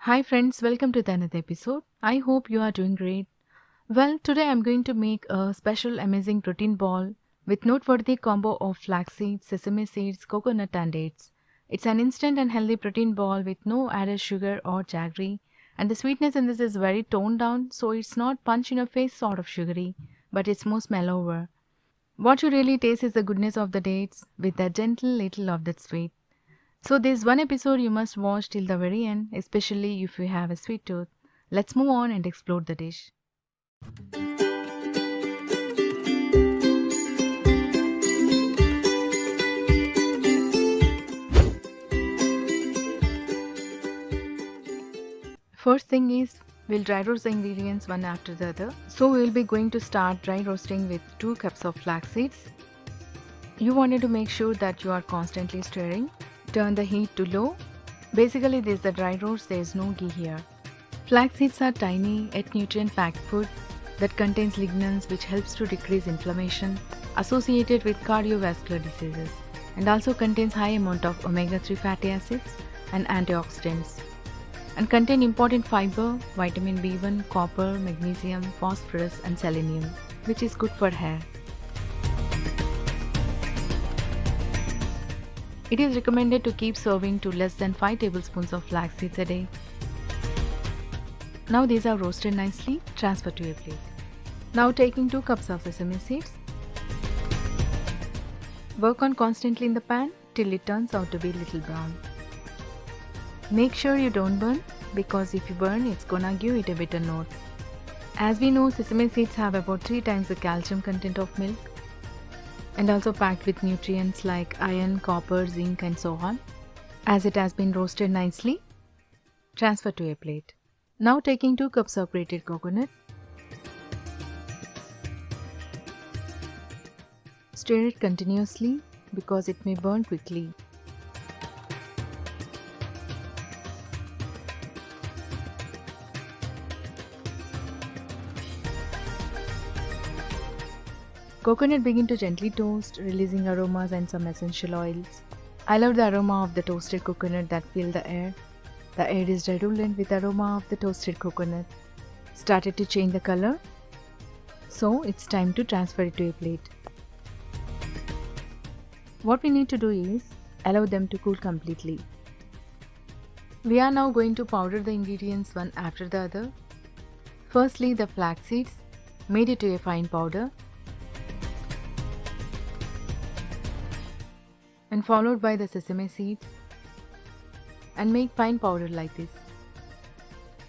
Hi friends, welcome to the another episode. I hope you are doing great. Well, today I'm going to make a special amazing protein ball with noteworthy combo of flax seeds, sesame seeds, coconut and dates. It's an instant and healthy protein ball with no added sugar or jaggery, and the sweetness in this is very toned down, so it's not punch in your face sort of sugary, but it's more mellower. What you really taste is the goodness of the dates with that gentle little of that sweet. So there's one episode you must watch till the very end, especially if you have a sweet tooth. Let's move on and explore the dish. First thing is, we'll dry roast the ingredients one after the other. So we'll be going to start dry roasting with 2 cups of flax seeds. You wanted to make sure that you are constantly stirring. Turn the heat to low. Basically this is the dry roast, there is no ghee here. Flax seeds are tiny yet nutrient-packed food that contains lignans which helps to decrease inflammation associated with cardiovascular diseases and also contains high amount of omega-3 fatty acids and antioxidants and contain important fiber, vitamin B1, copper, magnesium, phosphorus and selenium, which is good for hair. It is recommended to keep serving to less than 5 tablespoons of flax seeds a day. Now these are roasted nicely, transfer to a plate. Now taking 2 cups of sesame seeds. Work on constantly in the pan till it turns out to be little brown. Make sure you don't burn, because if you burn it's gonna give it a bitter note. As we know, sesame seeds have about 3 times the calcium content of milk and also packed with nutrients like iron, copper, zinc and so on. As it has been roasted nicely, transfer to a plate. Now taking 2 cups of grated coconut. Stir it continuously because it may burn quickly. Coconut begin to gently toast, releasing aromas and some essential oils. I love the aroma of the toasted coconut that fill the air. The air is redolent with aroma of the toasted coconut. Started to change the color. So it's time to transfer it to a plate. What we need to do is allow them to cool completely. We are now going to powder the ingredients one after the other. Firstly, the flax seeds, made it to a fine powder, and followed by the sesame seeds and make fine powder like this.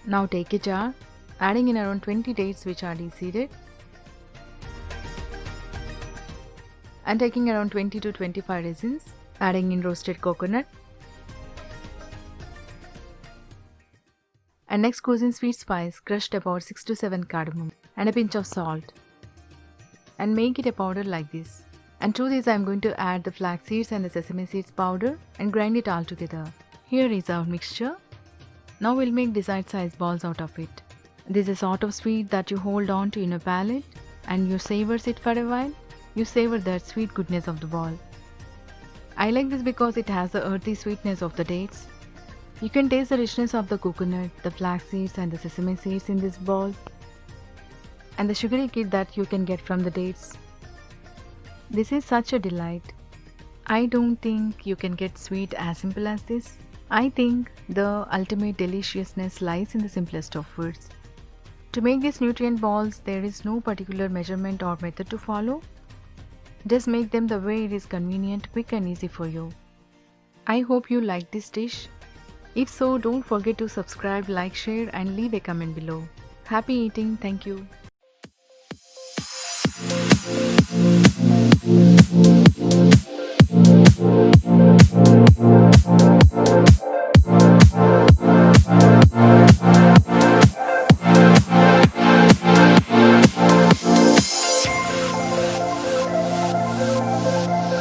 Now take a jar, adding in around 20 dates which are de-seeded and taking around 20 to 25 raisins, adding in roasted coconut and next goes in sweet spice, crushed about 6 to 7 cardamom and a pinch of salt and make it a powder like this. And to this I am going to add the flax seeds and the sesame seeds powder and grind it all together. Here is our mixture. Now we'll make desired size balls out of it. This is a sort of sweet that you hold on to in a palate and you savors it for a while. You savor that sweet goodness of the ball. I like this because it has the earthy sweetness of the dates. You can taste the richness of the coconut, the flax seeds and the sesame seeds in this ball and the sugary kick that you can get from the dates. This is such a delight. I don't think you can get sweet as simple as this. I think the ultimate deliciousness lies in the simplest of foods. To make these nutrient balls, there is no particular measurement or method to follow. Just make them the way it is convenient, quick and easy for you. I hope you like this dish. If so, don't forget to subscribe, like, share and leave a comment below. Happy eating. Thank you.